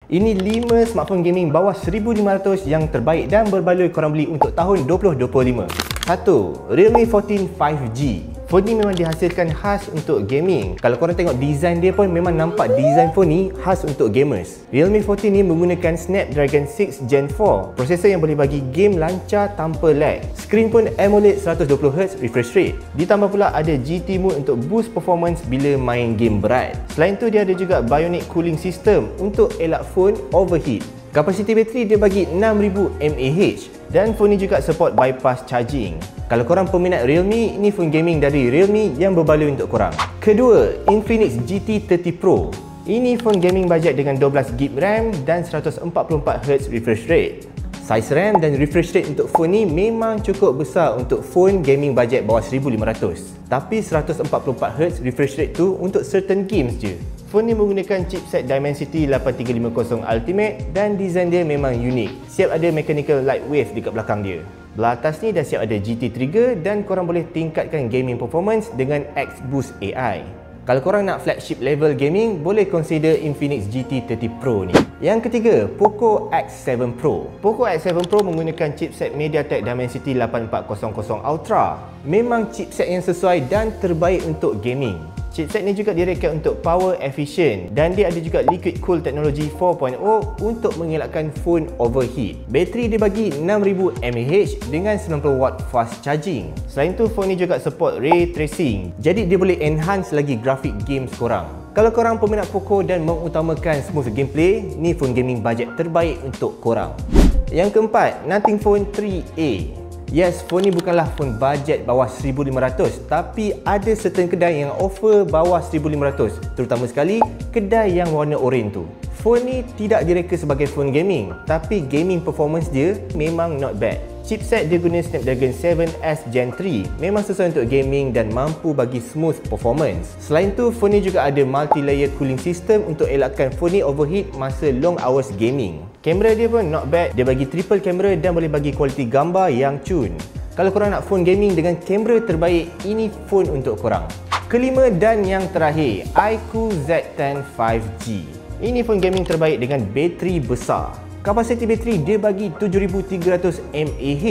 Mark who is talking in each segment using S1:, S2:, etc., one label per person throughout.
S1: Ini 5 smartphone gaming bawah 1500 yang terbaik dan berbaloi korang beli untuk tahun 2025. 1. Realme 14 5G. Phone ni memang dihasilkan khas untuk gaming. Kalau korang tengok design dia pun memang nampak design phone ni khas untuk gamers. Realme 14 ni menggunakan Snapdragon 6 Gen 4, prosesor yang boleh bagi game lancar tanpa lag. Skrin pun AMOLED 120Hz refresh rate. Ditambah pula ada GT mode untuk boost performance bila main game berat. Selain tu dia ada juga Bionic cooling system untuk elak phone overheat. Kapasiti bateri dia bagi 6000 mAh dan phone ni juga support bypass charging. Kalau korang peminat Realme, ini phone gaming dari Realme yang berbaloi untuk korang. Kedua, Infinix GT30 Pro. Ini phone gaming bajet dengan 12GB RAM dan 144Hz refresh rate. Saiz RAM dan refresh rate untuk phone ni memang cukup besar untuk phone gaming bajet bawah 1500. Tapi 144Hz refresh rate tu untuk certain games je. Phone ni menggunakan chipset Dimensity 8350 Ultimate dan design dia memang unik. Siap ada mechanical light wave dekat belakang dia. Belah atas ni dah siap ada GT trigger dan korang boleh tingkatkan gaming performance dengan X-Boost AI. Kalau korang nak flagship level gaming, boleh consider Infinix GT30 Pro ni. Yang ketiga, Poco X7 Pro. Poco X7 Pro menggunakan chipset MediaTek Dimensity 8400 Ultra. Memang chipset yang sesuai dan terbaik untuk gaming. Chipset ni juga direka untuk power efficient dan dia ada juga liquid cool technology 4.0 untuk mengelakkan phone overheat. Bateri dia bagi 6000 mAh dengan 90W fast charging. Selain tu, phone ni juga support ray tracing. Jadi dia boleh enhance lagi grafik games korang. Kalau korang peminat Poco dan mengutamakan smooth gameplay, ni phone gaming bajet terbaik untuk korang. Yang keempat, Nothing Phone 3A. Yes, phone ni bukanlah phone bajet bawah 1500, tapi ada certain kedai yang offer bawah 1500, terutama sekali kedai yang warna oranye tu. Phone ni tidak direka sebagai phone gaming, tapi gaming performance dia memang not bad. Chipset dia guna Snapdragon 7S Gen 3, memang sesuai untuk gaming dan mampu bagi smooth performance. Selain tu, phone ni juga ada multi-layer cooling system untuk elakkan phone ni overheat masa long hours gaming. Kamera dia pun not bad, dia bagi triple kamera dan boleh bagi kualiti gambar yang cun. Kalau korang nak phone gaming dengan kamera terbaik, ini phone untuk korang. Kelima dan yang terakhir, iQOO Z10 5G. Ini phone gaming terbaik dengan bateri besar. Kapasiti bateri dia bagi 7300 mAh.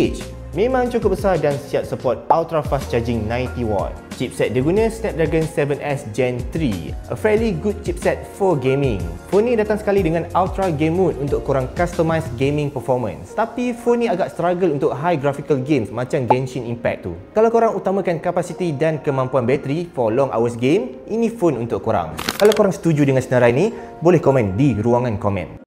S1: Memang cukup besar dan siap support ultra fast charging 90W. Chipset dia guna Snapdragon 7S Gen 3, a fairly good chipset for gaming. Phone ni datang sekali dengan ultra game mode untuk korang customize gaming performance. Tapi phone ni agak struggle untuk high graphical games macam Genshin Impact tu. Kalau korang utamakan kapasiti dan kemampuan bateri for long hours game, ini phone untuk korang. Kalau korang setuju dengan senarai ni, boleh komen di ruangan komen.